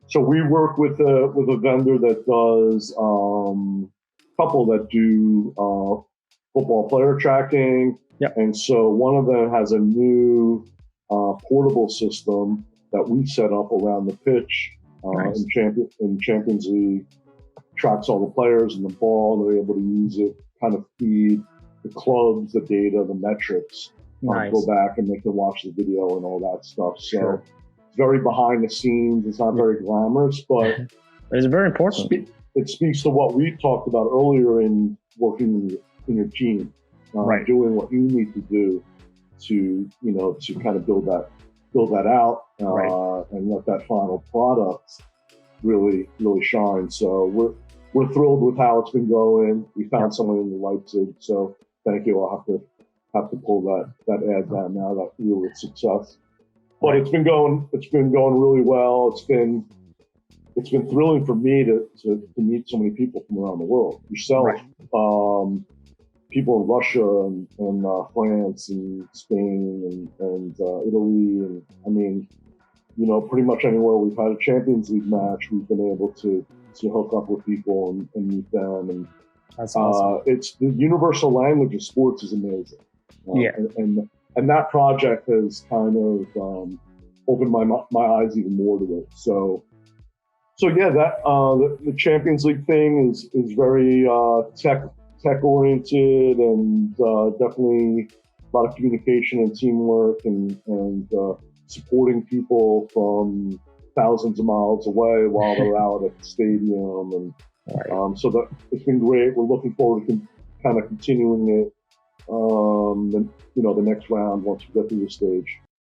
So we work with a vendor that does couple that do football player tracking, Yep. and so one of them has a new portable system that we set up around the pitch Nice. in Champions League. Tracks all the players and the ball, and they're able to use it, kind of feed the clubs the data, the metrics, Nice. go back and they can watch the video and all that stuff. So Sure. it's very behind the scenes. It's not very glamorous, but It's very important. it speaks to what we talked about earlier in working in your team, Right. doing what you need to do to to kind of build that out Right. and let that final product really shine. So we're thrilled with how it's been going. We found someone in Leipzig, so thank you. I'll have to pull that ad down now. That really was success. But Right. it's been going really well. It's been thrilling for me to meet so many people from around the world. Yourself, Right. people in Russia and France and Spain and Italy, and I mean, pretty much anywhere we've had a Champions League match, we've been able to hook up with people and meet them. And That's awesome. it's the universal language of sports is amazing. Yeah. And that project has kind of opened my eyes even more to it. So yeah, that the Champions League thing is very tech oriented, and definitely a lot of communication and teamwork and supporting people from thousands of miles away while they're out at the stadium. And Right. so that it's been great. We're looking forward to kind of continuing it, the next round once we get through the stage.